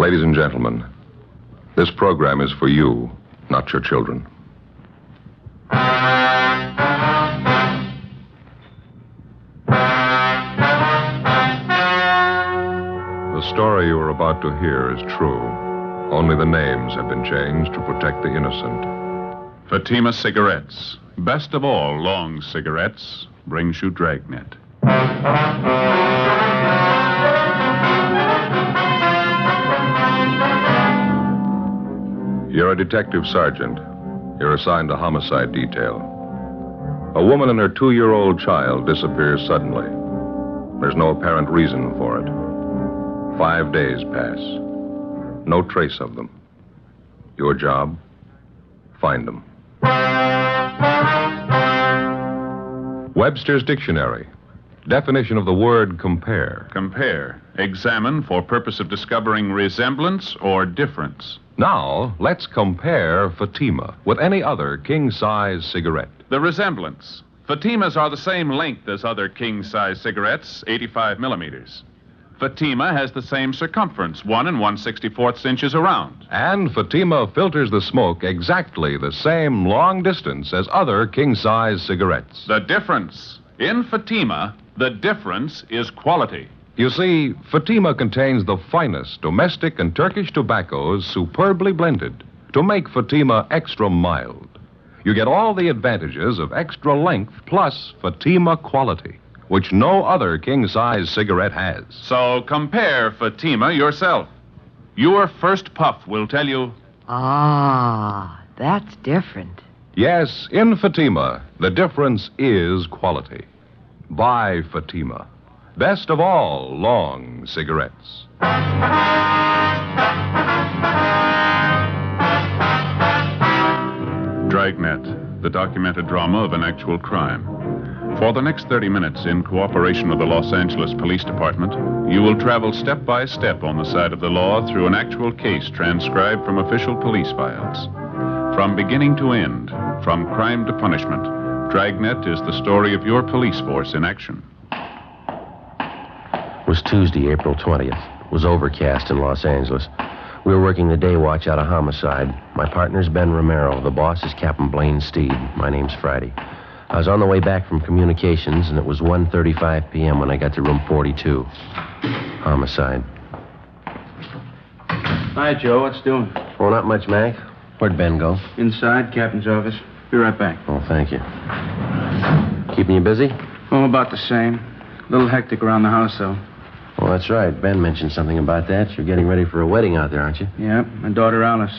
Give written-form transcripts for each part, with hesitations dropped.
Ladies and gentlemen, this program is for you, not your children. The story you are about to hear is true. Only the names have been changed to protect the innocent. Fatima Cigarettes, best of all long cigarettes, brings you Dragnet. You're a detective sergeant. You're assigned to homicide detail. A woman and her 2-year-old child disappears suddenly. There's no apparent reason for it. 5 days pass. No trace of them. Your job? Find them. Webster's Dictionary. Definition of the word compare. Compare. Examine for purpose of discovering resemblance or difference. Now, let's compare Fatima with any other king-size cigarette. The resemblance. Fatimas are the same length as other king-size cigarettes, 85 millimeters. Fatima has the same circumference, 1 1/64 inches around. And Fatima filters the smoke exactly the same long distance as other king-size cigarettes. The difference. In Fatima, the difference is quality. You see, Fatima contains the finest domestic and Turkish tobaccos superbly blended to make Fatima extra mild. You get all the advantages of extra length plus Fatima quality, which no other king-size cigarette has. So compare Fatima yourself. Your first puff will tell you... Ah, that's different. Yes, in Fatima, the difference is quality. Buy Fatima. Best of all long cigarettes. Dragnet, the documented drama of an actual crime. For the next 30 minutes, in cooperation with the Los Angeles Police Department, you will travel step by step on the side of the law through an actual case transcribed from official police files. From beginning to end, from crime to punishment, Dragnet is the story of your police force in action. It was Tuesday, April 20th. It was overcast in Los Angeles. We were working the day watch out of homicide. My partner's Ben Romero. The boss is Captain Blaine Steed. My name's Friday. I was on the way back from communications, and it was 1:35 p.m. when I got to room 42. Homicide. Hi, Joe. What's doing? Oh, not much, Mac. Where'd Ben go? Inside, Captain's office. Be right back. Oh, thank you. Keeping you busy? Oh, about the same. A little hectic around the house, though. Oh, that's right. Ben mentioned something about that. You're getting ready for a wedding out there, aren't you? Yeah, my daughter Alice.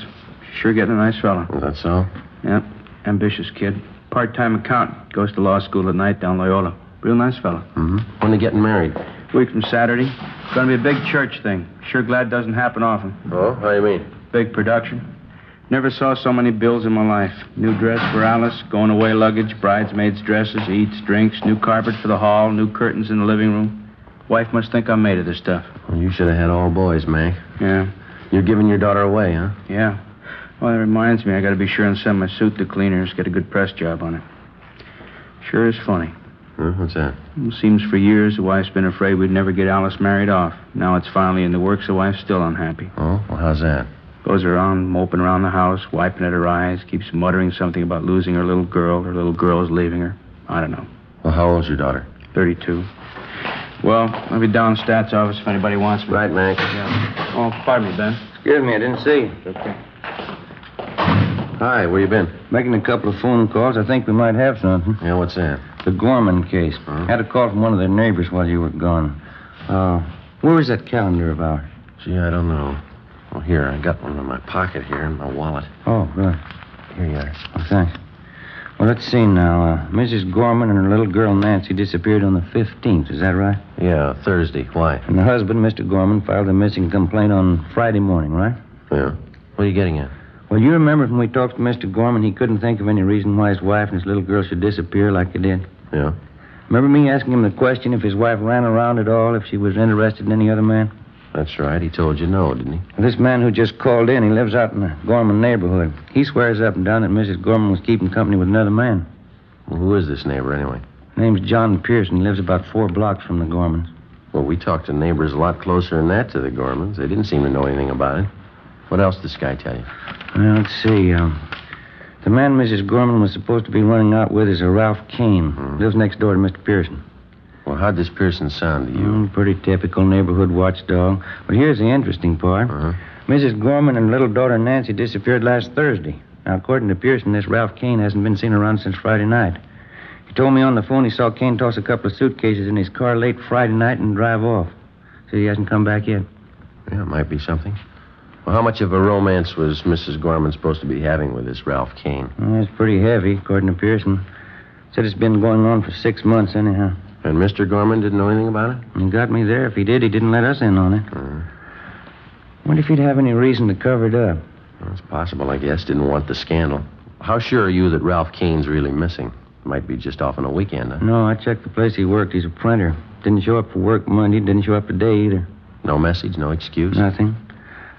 She's sure getting a nice fella. Is that so? Yep, ambitious kid. Part-time accountant. Goes to law school at night down Loyola. Real nice fella. Mm-hmm. When are they getting married? Week from Saturday. It's going to be a big church thing. Sure glad it doesn't happen often. Oh, how do you mean? Big production. Never saw so many bills in my life. New dress for Alice, going away luggage, bridesmaids' dresses, eats, drinks, new carpet for the hall, new curtains in the living room. Wife must think I'm made of this stuff. Well, you should have had all boys, Mac. Yeah. You're giving your daughter away, huh? Yeah. Well, that reminds me, I got to be sure and send my suit to cleaners, get a good press job on it. Sure is funny. What's that? It seems for years the wife's been afraid we'd never get Alice married off. Now it's finally in the works, the wife's still unhappy. Oh, well, how's that? Goes around moping around the house, wiping at her eyes, keeps muttering something about losing her little girl. Her little girl is leaving her. I don't know. Well, how old's your daughter? 32. Well, I'll be down in Stats office if anybody wants me. Right, Mac. Yeah. Oh, pardon me, Ben. Excuse me, I didn't see you. It's okay. Hi, where you been? Making a couple of phone calls. I think we might have something. Yeah, what's that? The Gorman case. Huh? Had a call from one of their neighbors while you were gone. Where was that calendar of ours? Gee, I don't know. Oh, here, I got one in my pocket here in my wallet. Oh, good. Here you are. Oh, thanks. Well, let's see now. Mrs. Gorman and her little girl Nancy disappeared on the 15th. Is that right? Yeah, Thursday. Why? And the husband, Mr. Gorman, filed a missing complaint on Friday morning, right? Yeah. What are you getting at? Well, you remember when we talked to Mr. Gorman, he couldn't think of any reason why his wife and his little girl should disappear like they did. Yeah. Remember me asking him the question if his wife ran around at all, if she was interested in any other man? That's right. He told you no, didn't he? Well, this man who just called in, he lives out in the Gorman neighborhood. He swears up and down that Mrs. Gorman was keeping company with another man. Well, who is this neighbor, anyway? Name's John Pearson. He lives about 4 blocks from the Gormans. Well, we talked to neighbors a lot closer than that to the Gormans. They didn't seem to know anything about it. What else did this guy tell you? Well, let's see. The man Mrs. Gorman was supposed to be running out with is a Ralph Kane. Lives next door to Mr. Pearson. Well, how'd this Pearson sound to you? Pretty typical neighborhood watchdog. But here's the interesting part. Mrs. Gorman and little daughter Nancy disappeared last Thursday. Now, according to Pearson, this Ralph Kane hasn't been seen around since Friday night. He told me on the phone he saw Kane toss a couple of suitcases in his car late Friday night and drive off. So he hasn't come back yet. Yeah, it might be something. Well, how much of a romance was Mrs. Gorman supposed to be having with this Ralph Kane? Well, it's pretty heavy, according to Pearson. Said it's been going on for 6 months, anyhow. And Mr. Gorman didn't know anything about it? He got me there. If he did, he didn't let us in on it. Wonder if he'd have any reason to cover it up. Well, it's possible, I guess. Didn't want the scandal. How sure are you that Ralph Kane's really missing? Might be just off on a weekend, huh? No, I checked the place he worked. He's a printer. Didn't show up for work Monday. Didn't show up today either. No message, no excuse? Nothing.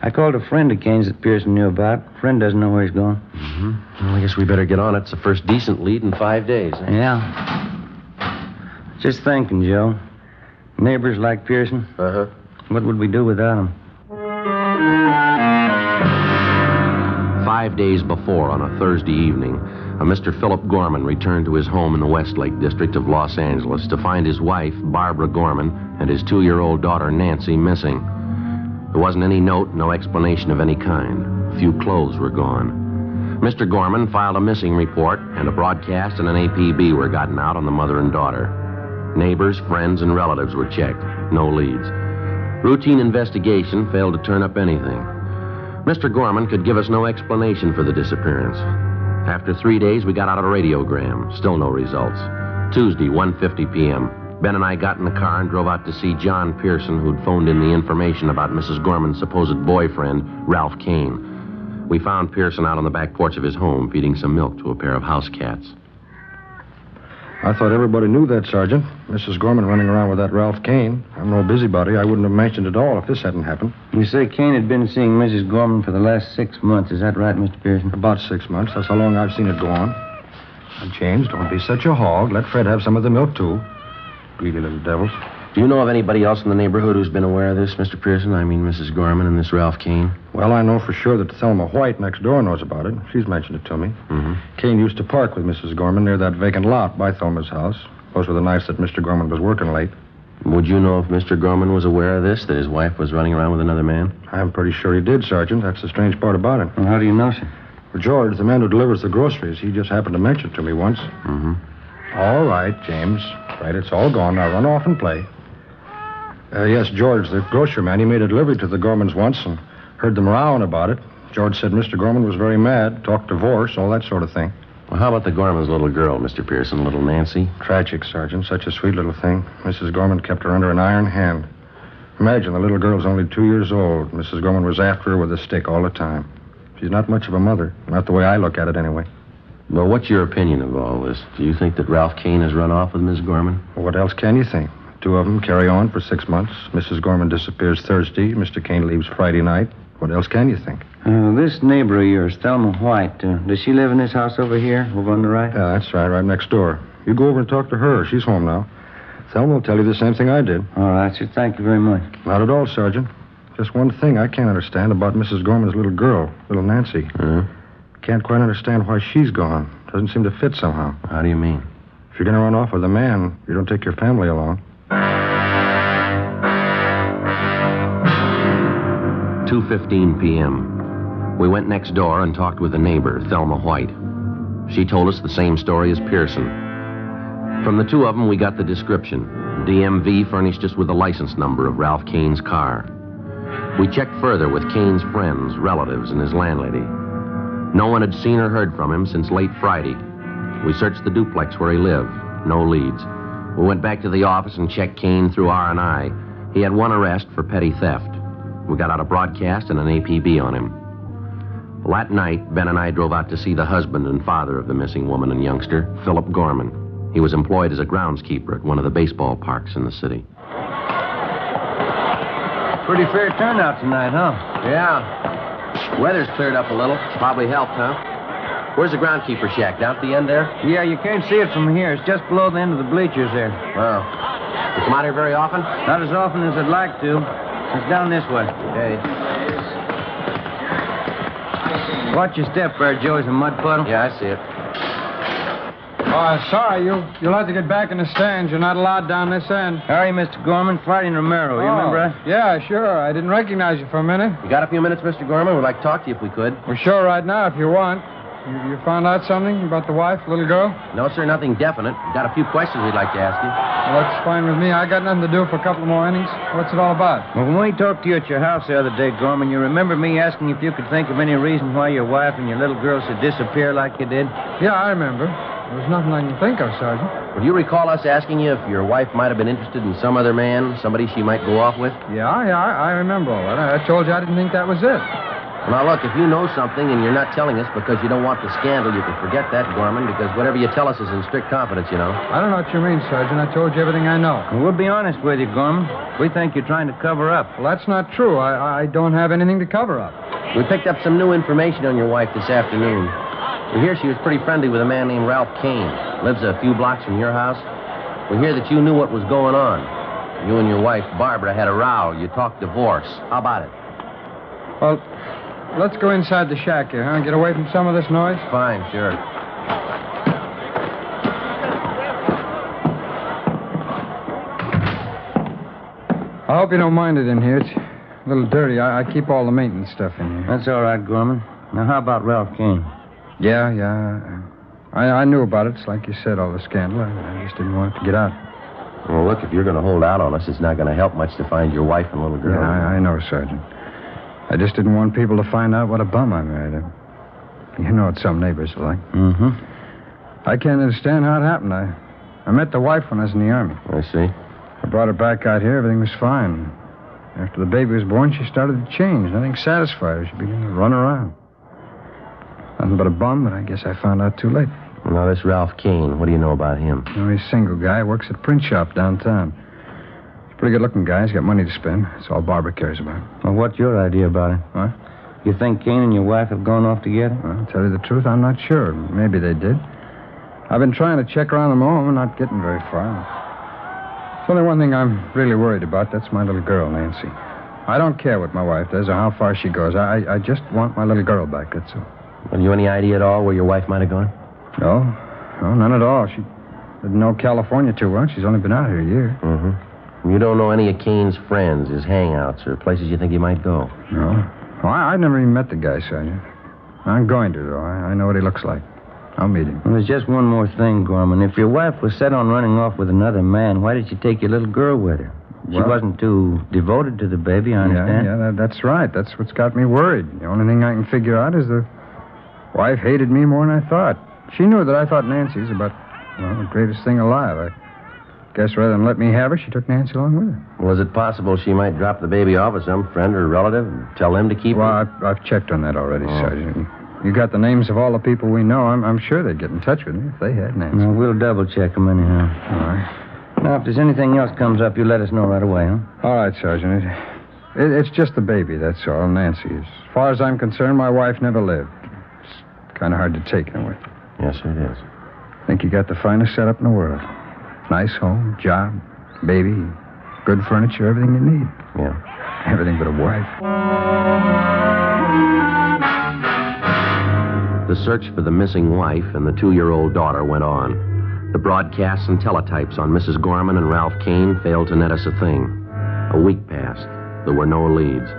I called a friend of Kane's that Pearson knew about. Friend doesn't know where he's gone. Well, I guess we better get on it. It's the first decent lead in 5 days. Huh? Yeah. Just thinking, Joe. Neighbors like Pearson. What would we do without him? 5 days before, on a Thursday evening, a Mr. Philip Gorman returned to his home in the Westlake district of Los Angeles to find his wife, Barbara Gorman, and his 2-year-old daughter, Nancy, missing. There wasn't any note, no explanation of any kind. A few clothes were gone. Mr. Gorman filed a missing report, and a broadcast and an APB were gotten out on the mother and daughter. Neighbors, friends, and relatives were checked. No leads. Routine investigation failed to turn up anything. Mr. Gorman could give us no explanation for the disappearance. After 3 days, we got out a radiogram. Still no results. Tuesday, 1:50 p.m. Ben and I got in the car and drove out to see John Pearson, who'd phoned in the information about Mrs. Gorman's supposed boyfriend, Ralph Kane. We found Pearson out on the back porch of his home, feeding some milk to a pair of house cats. I thought everybody knew that, Sergeant. Mrs. Gorman running around with that Ralph Kane. I'm no busybody. I wouldn't have mentioned it all if this hadn't happened. You say Kane had been seeing Mrs. Gorman for the last 6 months. Is that right, Mr. Pearson? About 6 months. That's how long I've seen it go on. Now, James, don't be such a hog. Let Fred have some of the milk, too. Greedy little devils. Do you know of anybody else in the neighborhood who's been aware of this, Mr. Pearson? I mean, Mrs. Gorman and this Ralph Kane? Well, I know for sure that Thelma White next door knows about it. She's mentioned it to me. Kane used to park with Mrs. Gorman near that vacant lot by Thelma's house. Those were the nights that Mr. Gorman was working late. Would you know if Mr. Gorman was aware of this, that his wife was running around with another man? I'm pretty sure he did, Sergeant. That's the strange part about it. Well, how do you know, sir? Well, George, the man who delivers the groceries, he just happened to mention it to me once. All right, James. Right, it's all gone. Now run off and play. Yes, George, the grocery man, he made a delivery to the Gormans once and heard them rowing about it. George said Mr. Gorman was very mad, talked divorce, all that sort of thing. Well, how about the Gorman's little girl, Mr. Pearson, little Nancy? Tragic, Sergeant. Such a sweet little thing. Mrs. Gorman kept her under an iron hand. Imagine, the little girl's only 2 years old. Mrs. Gorman was after her with a stick all the time. She's not much of a mother. Not the way I look at it, anyway. Well, what's your opinion of all this? Do you think that Ralph Kane has run off with Miss Gorman? Well, what else can you think? 2 of them carry on for 6 months. Mrs. Gorman disappears Thursday. Mr. Kane leaves Friday night. What else can you think? This neighbor of yours, Thelma White, does she live in this house over here, over on the right? Yeah, that's right next door. You go over and talk to her. She's home now. Thelma will tell you the same thing I did. All right, sir. Thank you very much. Not at all, Sergeant. Just one thing I can't understand about Mrs. Gorman's little girl, little Nancy. Can't quite understand why she's gone. Doesn't seem to fit somehow. How do you mean? If you're going to run off with a man, you don't take your family along. 2:15 p.m. We went next door and talked with a neighbor, Thelma White. She told us the same story as Pearson. From the 2 of them, we got the description. DMV furnished us with the license number of Ralph Kane's car. We checked further with Kane's friends, relatives, and his landlady. No one had seen or heard from him since late Friday. We searched the duplex where he lived. No leads. We went back to the office and checked Kane through R&I. He had 1 arrest for petty theft. We got out a broadcast and an APB on him. Well, that night, Ben and I drove out to see the husband and father of the missing woman and youngster, Philip Gorman. He was employed as a groundskeeper at one of the baseball parks in the city. Pretty fair turnout tonight, huh? Yeah. Weather's cleared up a little. Probably helped, huh? Where's the groundskeeper shack? Down at the end there? Yeah, you can't see it from here. It's just below the end of the bleachers there. Oh. You come out here very often? Not as often as I'd like to. It's down this way. Okay. Watch your step there, Joe. Is a mud puddle? Yeah, I see it. Sorry, you'll have to get back in the stands. You're not allowed down this end. Hurry, Mr. Gorman. Friday and Romero. You remember that? Yeah, sure. I didn't recognize you for a minute. You got a few minutes, Mr. Gorman? We'd like to talk to you if we could. We're sure right now if you want. You found out something about the wife, little girl? No, sir, nothing definite. We've got a few questions we'd like to ask you. Well, that's fine with me. I got nothing to do for a couple more innings. What's it all about? Well, when we talked to you at your house the other day, Gorman, you remember me asking if you could think of any reason why your wife and your little girl should disappear like you did? Yeah, I remember. There's nothing I can think of, Sergeant. Would you recall us asking you if your wife might have been interested in some other man, somebody she might go off with? Yeah, I remember all that. I told you I didn't think that was it. Well, now, look, if you know something and you're not telling us because you don't want the scandal, you can forget that, Gorman, because whatever you tell us is in strict confidence, you know. I don't know what you mean, Sergeant. I told you everything I know. Well, we'll be honest with you, Gorman. We think you're trying to cover up. Well, that's not true. I don't have anything to cover up. We picked up some new information on your wife this afternoon. We hear she was pretty friendly with a man named Ralph Kane. Lives a few blocks from your house. We hear that you knew what was going on. You and your wife, Barbara, had a row. You talked divorce. How about it? Well, let's go inside the shack here, huh? Get away from some of this noise. Fine, sure. I hope you don't mind it in here. It's a little dirty. I keep all the maintenance stuff in here. That's all right, Gorman. Now, how about Ralph Kane? Yeah. I knew about it. It's like you said, all the scandal. I just didn't want it to get out. Well, look, if you're going to hold out on us, it's not going to help much to find your wife and little girl. Yeah, I know, Sergeant. I just didn't want people to find out what a bum I married. You know what some neighbors are like. Mm-hmm. I can't understand how it happened. I met the wife when I was in the Army. I see. I brought her back out here. Everything was fine. After the baby was born, she started to change. Nothing satisfied her. She began to run around. Nothing but a bum, but I guess I found out too late. Well, now, this Ralph Kane, what do you know about him? You know, he's a single guy. Works at a print shop downtown. He's a pretty good-looking guy. He's got money to spend. That's all Barbara cares about. Well, what's your idea about it? What? You think Kane and your wife have gone off together? Well, to tell you the truth, I'm not sure. Maybe they did. I've been trying to check around them all. I'm not getting very far. There's only one thing I'm really worried about. That's my little girl, Nancy. I don't care what my wife does or how far she goes. I just want my little girl back, that's all. Have you any idea at all where your wife might have gone? No, none at all. She didn't know California too well. She's only been out here a year. Mm-hmm. You don't know any of Kane's friends, his hangouts, or places you think he might go? No. Well, I've never even met the guy, Sergeant. I'm going to, though. I know what he looks like. I'll meet him. Well, there's just one more thing, Gorman. If your wife was set on running off with another man, why did you take your little girl with her? She wasn't too devoted to the baby, I understand. Yeah, that's right. That's what's got me worried. The only thing I can figure out is the wife hated me more than I thought. She knew that I thought Nancy's about, the greatest thing alive. I guess rather than let me have her, she took Nancy along with her. Well, is it possible she might drop the baby off with some friend or relative and tell them to keep her? Well, I've checked on that already, Sergeant. You got the names of all the people we know. I'm sure they'd get in touch with me if they had Nancy. Well, we'll double-check them anyhow. All right. Now, if there's anything else comes up, you let us know right away, huh? All right, Sergeant. It's just the baby, that's all, Nancy. As far as I'm concerned, my wife never lived. It's kind of hard to take in a way. Yes, sir, it is. I think you got the finest setup in the world. Nice home, job, baby, good furniture, everything you need. Yeah. Everything but a wife. The search for the missing wife and the 2-year-old daughter went on. The broadcasts and teletypes on Mrs. Gorman and Ralph Kane failed to net us a thing. A week passed. There were no leads.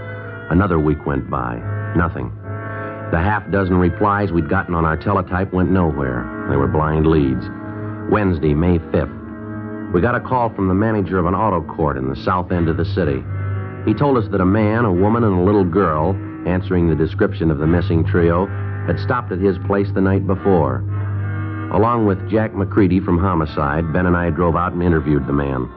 Another week went by. Nothing. The half-dozen replies we'd gotten on our teletype went nowhere. They were blind leads. Wednesday, May 5th. We got a call from the manager of an auto court in the south end of the city. He told us that a man, a woman, and a little girl, answering the description of the missing trio, had stopped at his place the night before. Along with Jack McCready from Homicide, Ben and I drove out and interviewed the man.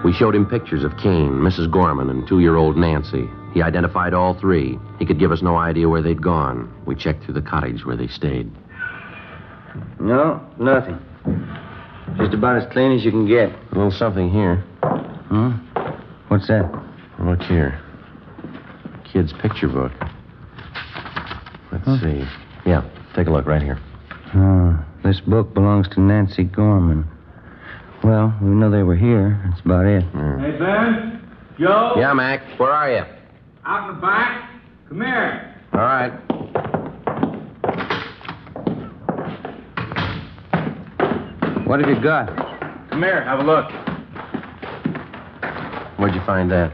We showed him pictures of Kane, Mrs. Gorman, and 2-year-old Nancy. He identified all three. He could give us no idea where they'd gone. We checked through the cottage where they stayed. No, nothing. Just about as clean as you can get. A little something here. Huh? What's that? Look here. Kid's picture book. Let's see. Yeah, take a look right here. Oh, this book belongs to Nancy Gorman. Well, we know they were here. That's about it. Hey, Ben? Joe? Yeah, Mac. Where are you? Out in the back? Come here. All right. What have you got? Come here, have a look. Where'd you find that?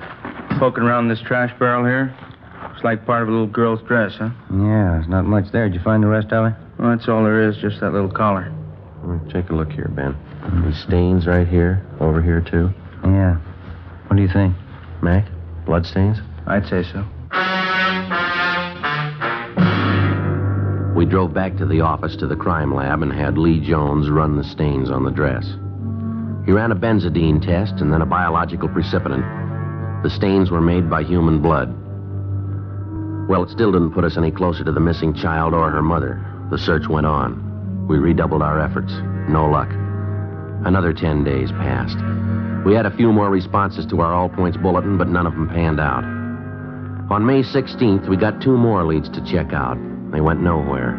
Poking around this trash barrel here. Looks like part of a little girl's dress, huh? Yeah, there's not much there. Did you find the rest of it? Well, that's all there is, just that little collar. Take a look here, Ben. These stains right here, over here, too. Yeah. What do you think? Mac, blood stains? I'd say so. We drove back to the office to the crime lab and had Lee Jones run the stains on the dress. He ran a benzidine test and then a biological precipitant. The stains were made by human blood. Well, it still didn't put us any closer to the missing child or her mother. The search went on. We redoubled our efforts. No luck. Another 10 days passed. We had a few more responses to our all points bulletin, but none of them panned out. On May 16th, we got 2 more leads to check out. They went nowhere.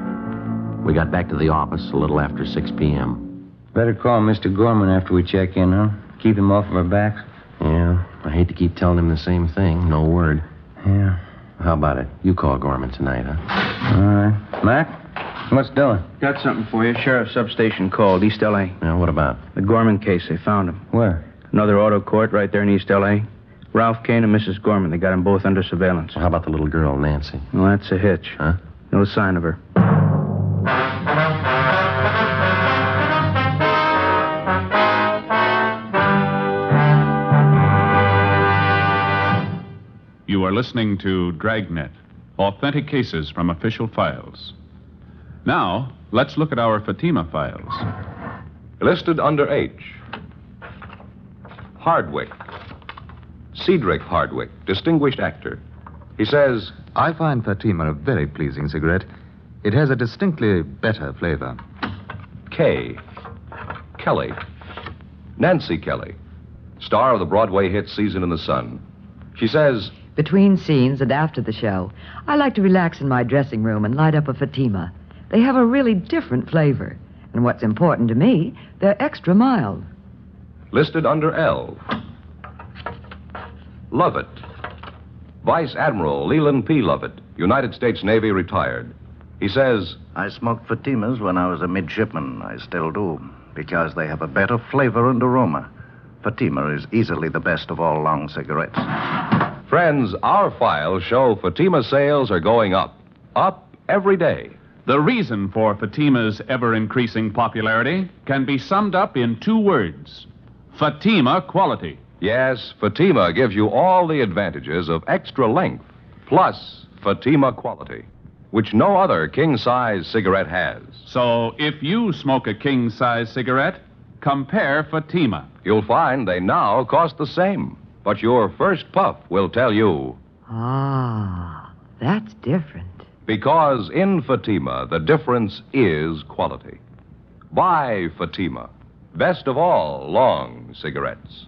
We got back to the office a little after 6 p.m. Better call Mr. Gorman after we check in, huh? Keep him off of our backs. Yeah, I hate to keep telling him the same thing. No word. Yeah. How about it? You call Gorman tonight, huh? All right. Mac, what's doing? Got something for you. Sheriff's substation called, East L.A. Yeah, what about? The Gorman case, they found him. Where? Another auto court right there in East L.A. Ralph Kane and Mrs. Gorman, they got them both under surveillance. Well, how about the little girl, Nancy? Well, that's a hitch. Huh? No sign of her. You are listening to Dragnet, authentic cases from official files. Now, let's look at our Fatima files. Listed under H. Hardwick. Cedric Hardwick, distinguished actor. He says, I find Fatima a very pleasing cigarette. It has a distinctly better flavor. K. Kelly. Nancy Kelly, star of the Broadway hit Season in the Sun. She says, Between scenes and after the show, I like to relax in my dressing room and light up a Fatima. They have a really different flavor. And what's important to me, they're extra mild. listed under L. Lovett. Vice Admiral Leland P. Lovett, United States Navy, retired. He says, I smoked Fatimas when I was a midshipman. I still do, because they have a better flavor and aroma. Fatima is easily the best of all long cigarettes. friends, our files show Fatima sales are going up. Up every day. The reason for Fatima's ever-increasing popularity can be summed up in 2 words. Fatima quality. Yes, Fatima gives you all the advantages of extra length, plus Fatima quality, which no other king-size cigarette has. So if you smoke a king-size cigarette, compare Fatima. You'll find they now cost the same, but your first puff will tell you. Ah, that's different. Because in Fatima, the difference is quality. Buy Fatima. Best of all long cigarettes.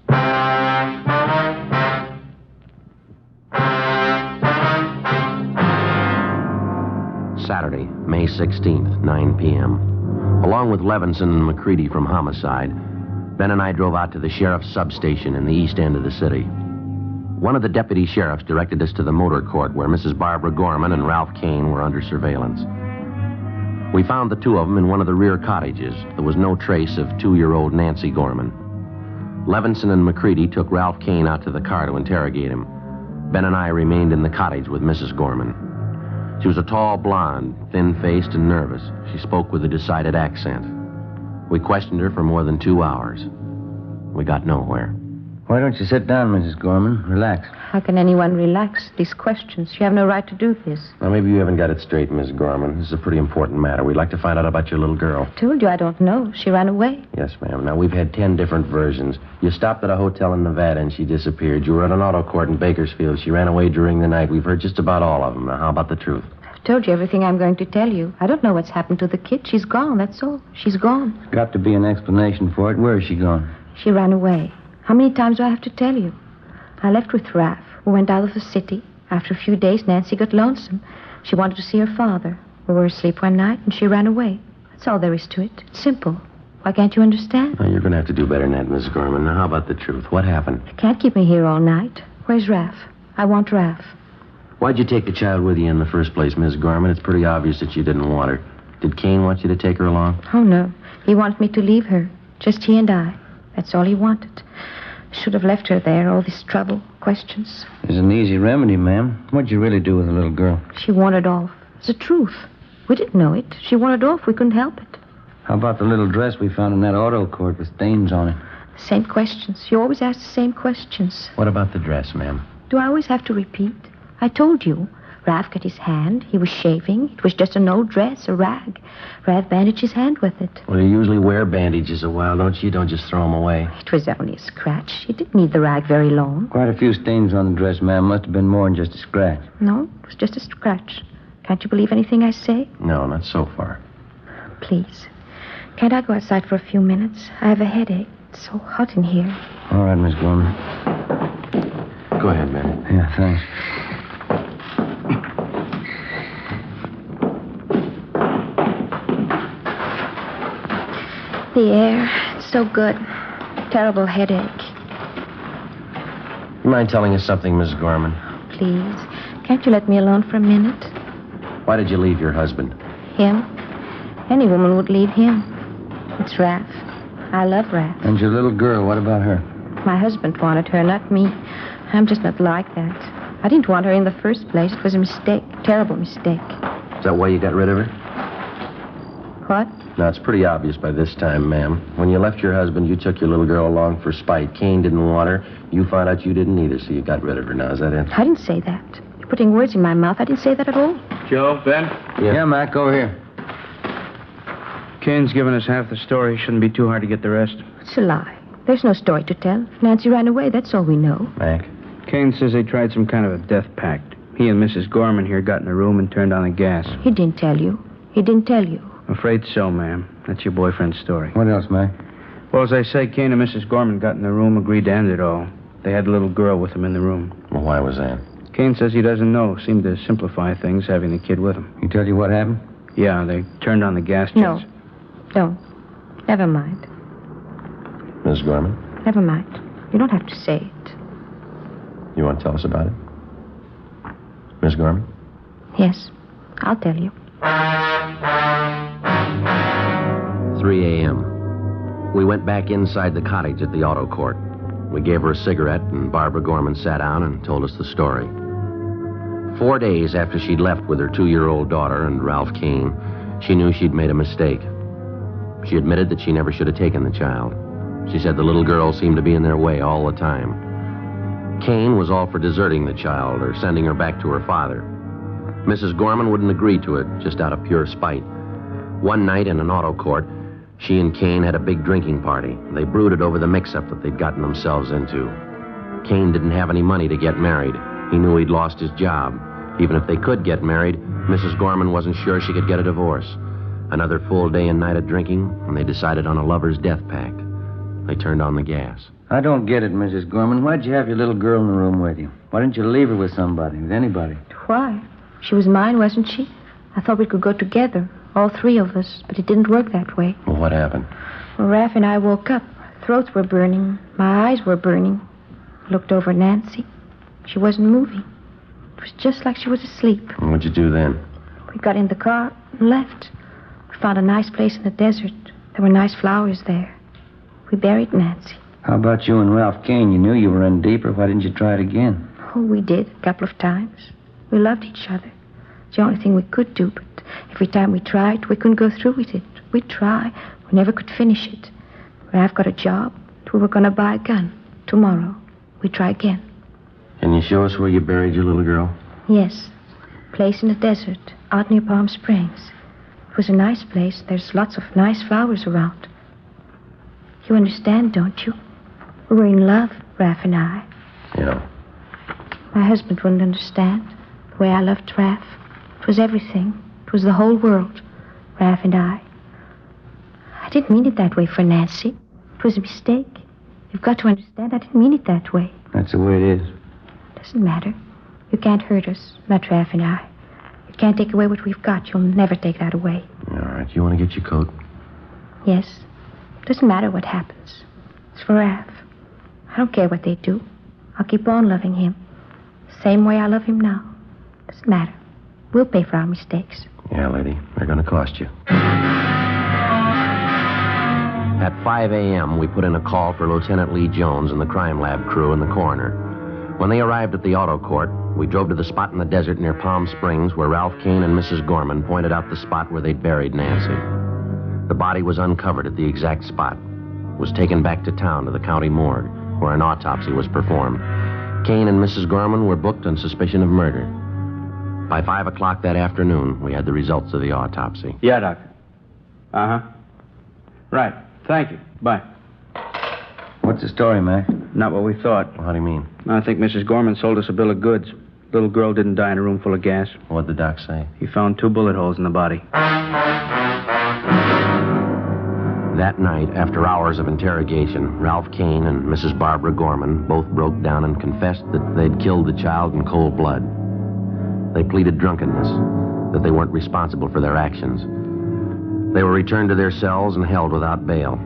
Saturday, May 16th, 9 p.m. Along with Levinson and McCready from Homicide, Ben and I drove out to the sheriff's substation in the east end of the city. One of the deputy sheriffs directed us to the motor court where Mrs. Barbara Gorman and Ralph Kane were under surveillance. We found the 2 of them in one of the rear cottages. There was no trace of 2-year-old Nancy Gorman. Levinson and McCready took Ralph Kane out to the car to interrogate him. Ben and I remained in the cottage with Mrs. Gorman. She was a tall blonde, thin-faced and nervous. She spoke with a decided accent. We questioned her for more than 2 hours. We got nowhere. Why don't you sit down, Mrs. Gorman? Relax. How can anyone relax? These questions. You have no right to do this. Well, maybe you haven't got it straight, Miss Gorman. This is a pretty important matter. We'd like to find out about your little girl. I told you I don't know. She ran away. Yes, ma'am. Now, we've had 10 different versions. You stopped at a hotel in Nevada and she disappeared. You were at an auto court in Bakersfield. She ran away during the night. We've heard just about all of them. Now, how about the truth? I've told you everything I'm going to tell you. I don't know what's happened to the kid. She's gone, that's all. She's gone. There's got to be an explanation for it. Where is she gone? She ran away. How many times do I have to tell you? I left with Ralph. We went out of the city. After a few days, Nancy got lonesome. She wanted to see her father. We were asleep one night, and she ran away. That's all there is to it. It's simple. Why can't you understand? Oh, you're going to have to do better than that, Mrs. Gorman. Now, how about the truth? What happened? You can't keep me here all night. Where's Raph? I want Raph. Why'd you take the child with you in the first place, Mrs. Gorman? It's pretty obvious that you didn't want her. Did Kane want you to take her along? Oh, no. He wanted me to leave her. Just he and I. That's all he wanted. Should have left her there. All this trouble, questions. There's an easy remedy, ma'am. What'd you really do with the little girl? She wanted off. It's the truth. We didn't know it. She wanted off. We couldn't help it. How about the little dress we found in that auto court with stains on it? The same questions. You always ask the same questions. What about the dress, ma'am? Do I always have to repeat? I told you. Raph cut his hand. He was shaving. It was just an old dress, a rag. Raph bandaged his hand with it. Well, you usually wear bandages a while, don't you? You don't just throw them away. It was only a scratch. He didn't need the rag very long. Quite a few stains on the dress, ma'am. Must have been more than just a scratch. No, it was just a scratch. Can't you believe anything I say? No, not so far. Please. Can't I go outside for a few minutes? I have a headache. It's so hot in here. All right, Miss Gorman. Go ahead, ma'am. Yeah, thanks. The air, it's so good. Terrible headache. You mind telling us something, Mrs. Gorman? Please. Can't you let me alone for a minute? Why did you leave your husband? Him? Any woman would leave him. It's Raph. I love Raph. And your little girl, what about her? My husband wanted her, not me. I'm just not like that. I didn't want her in the first place. It was a mistake. Terrible mistake. Is that why you got rid of her? What? Now, it's pretty obvious by this time, ma'am. When you left your husband, you took your little girl along for spite. Kane didn't want her. You found out you didn't either, so you got rid of her. Now, is that it? I didn't say that. You're putting words in my mouth. I didn't say that at all. Joe, Ben? Yeah, Mac, over here. Kane's given us half the story. Shouldn't be too hard to get the rest. It's a lie. There's no story to tell. Nancy ran away. That's all we know. Mac? Kane says they tried some kind of a death pact. He and Mrs. Gorman here got in a room and turned on the gas. He didn't tell you. He didn't tell you. Afraid so, ma'am. That's your boyfriend's story. What else, Mac? Well, as I say, Kane and Mrs. Gorman got in the room, agreed to end it all. They had a little girl with them in the room. Well, why was that? Kane says he doesn't know. Seemed to simplify things, having the kid with him. He tell you what happened? Yeah, they turned on the gas jets. No. Don't. Never mind. Mrs. Gorman? Never mind. You don't have to say it. You want to tell us about it? Miss Gorman? Yes. I'll tell you. 3 a.m. We went back inside the cottage at the auto court. We gave her a cigarette, and Barbara Gorman sat down and told us the story. 4 days after she'd left with her 2-year-old daughter and Ralph Kane, she knew she'd made a mistake. She admitted that she never should have taken the child. She said the little girl seemed to be in their way all the time. Kane was all for deserting the child or sending her back to her father. Mrs. Gorman wouldn't agree to it, just out of pure spite. One night in an auto court, she and Kane had a big drinking party. They brooded over the mix-up that they'd gotten themselves into. Kane didn't have any money to get married. He knew he'd lost his job. Even if they could get married, Mrs. Gorman wasn't sure she could get a divorce. Another full day and night of drinking, and they decided on a lover's death pact. They turned on the gas. I don't get it, Mrs. Gorman. Why'd you have your little girl in the room with you? Why didn't you leave her with somebody, with anybody? Why? She was mine, wasn't she? I thought we could go together, all three of us, but it didn't work that way. Well, what happened? Well, Raph and I woke up. Our throats were burning. My eyes were burning. I looked over at Nancy. She wasn't moving. It was just like she was asleep. And what'd you do then? We got in the car and left. We found a nice place in the desert. There were nice flowers there. We buried Nancy. How about you and Ralph Kane? You knew you were in deeper. Why didn't you try it again? Oh, we did, a couple of times. We loved each other. It's the only thing we could do, but every time we tried, we couldn't go through with it. We'd try. We never could finish it. Ralph got a job. We were going to buy a gun. Tomorrow, we'd try again. Can you show us where you buried your little girl? Yes. Place in the desert, out near Palm Springs. It was a nice place. There's lots of nice flowers around. You understand, don't you? We were in love, Raph and I. Yeah. My husband wouldn't understand the way I loved Raph. It was everything. It was the whole world, Raph and I. I didn't mean it that way for Nancy. It was a mistake. You've got to understand I didn't mean it that way. That's the way it is. Doesn't matter. You can't hurt us, not Raph and I. You can't take away what we've got. You'll never take that away. All right. You want to get your coat? Yes. Doesn't matter what happens. It's for Ralph. I don't care what they do. I'll keep on loving him. Same way I love him now. Doesn't matter. We'll pay for our mistakes. Yeah, lady. They're going to cost you. At 5 a.m., we put in a call for Lieutenant Lee Jones and the crime lab crew and the coroner. When they arrived at the auto court, we drove to the spot in the desert near Palm Springs where Ralph Kane and Mrs. Gorman pointed out the spot where they'd buried Nancy. The body was uncovered at the exact spot. It was taken back to town to the county morgue, where an autopsy was performed. Kane and Mrs. Gorman were booked on suspicion of murder. By 5 o'clock that afternoon, we had the results of the autopsy. Yeah, Doctor. Uh-huh. Right. Thank you. Bye. What's the story, Mac? Not what we thought. Well, how do you mean? I think Mrs. Gorman sold us a bill of goods. Little girl didn't die in a room full of gas. What'd the doc say? He found 2 bullet holes in the body. That night, after hours of interrogation, Ralph Kane and Mrs. Barbara Gorman both broke down and confessed that they'd killed the child in cold blood. They pleaded drunkenness, that they weren't responsible for their actions. They were returned to their cells and held without bail.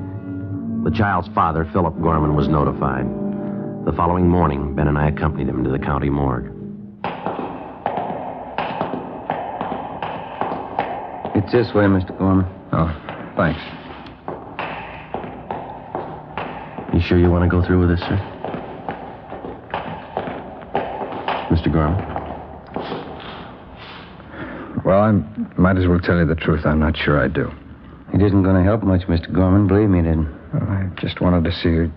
The child's father, Philip Gorman, was notified. The following morning, Ben and I accompanied him to the county morgue. It's this way, Mr. Gorman. Oh, thanks. You sure you want to go through with this, sir? Mr. Gorman? Well, I might as well tell you the truth. I'm not sure I do. It isn't going to help much, Mr. Gorman. Believe me, it isn't. Well, I just wanted to see you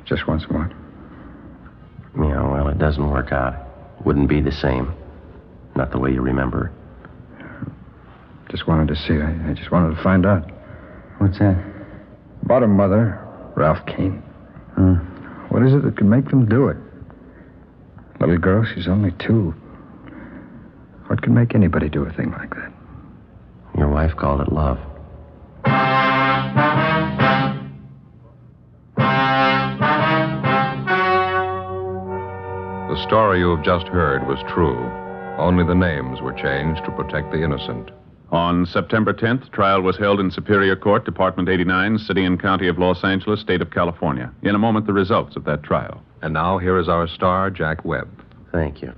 just once more. Yeah, well, it doesn't work out. Wouldn't be the same. Not the way you remember. Just wanted to see. I just wanted to find out. What's that? About her mother, Ralph Kane. What is it that could make them do it? Little girl, she's only 2. What could make anybody do a thing like that? Your wife called it love. The story you have just heard was true. Only the names were changed to protect the innocent. On September 10th, trial was held in Superior Court, Department 89, City and County of Los Angeles, State of California. In a moment, the results of that trial. And now, here is our star, Jack Webb. Thank you.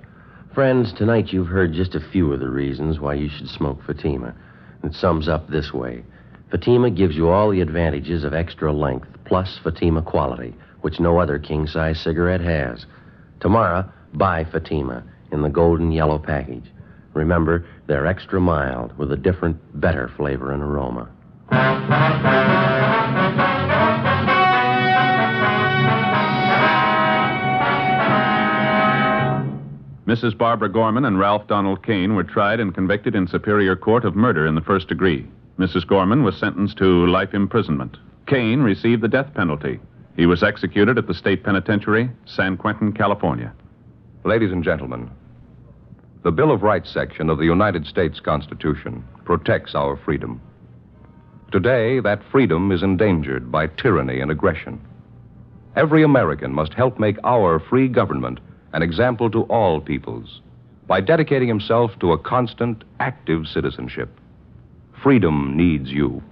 Friends, tonight you've heard just a few of the reasons why you should smoke Fatima. It sums up this way. Fatima gives you all the advantages of extra length, plus Fatima quality, which no other king-size cigarette has. Tomorrow, buy Fatima in the golden yellow package. Remember, they're extra mild with a different, better flavor and aroma. Mrs. Barbara Gorman and Ralph Donald Kane were tried and convicted in Superior Court of murder in the first degree. Mrs. Gorman was sentenced to life imprisonment. Kane received the death penalty. He was executed at the state penitentiary, San Quentin, California. Ladies and gentlemen, the Bill of Rights section of the United States Constitution protects our freedom. Today, that freedom is endangered by tyranny and aggression. Every American must help make our free government an example to all peoples by dedicating himself to a constant, active citizenship. Freedom needs you.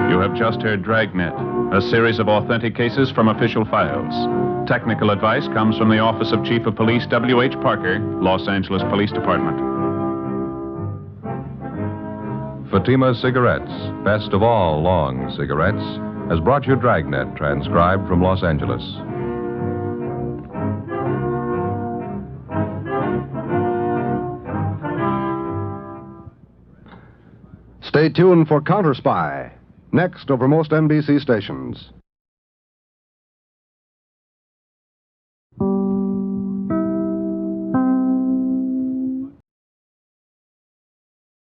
You have just heard Dragnet, a series of authentic cases from official files. Technical advice comes from the Office of Chief of Police W.H. Parker, Los Angeles Police Department. Fatima Cigarettes, best of all long cigarettes, has brought you Dragnet, transcribed from Los Angeles. Stay tuned for Counter Spy, next over most NBC stations.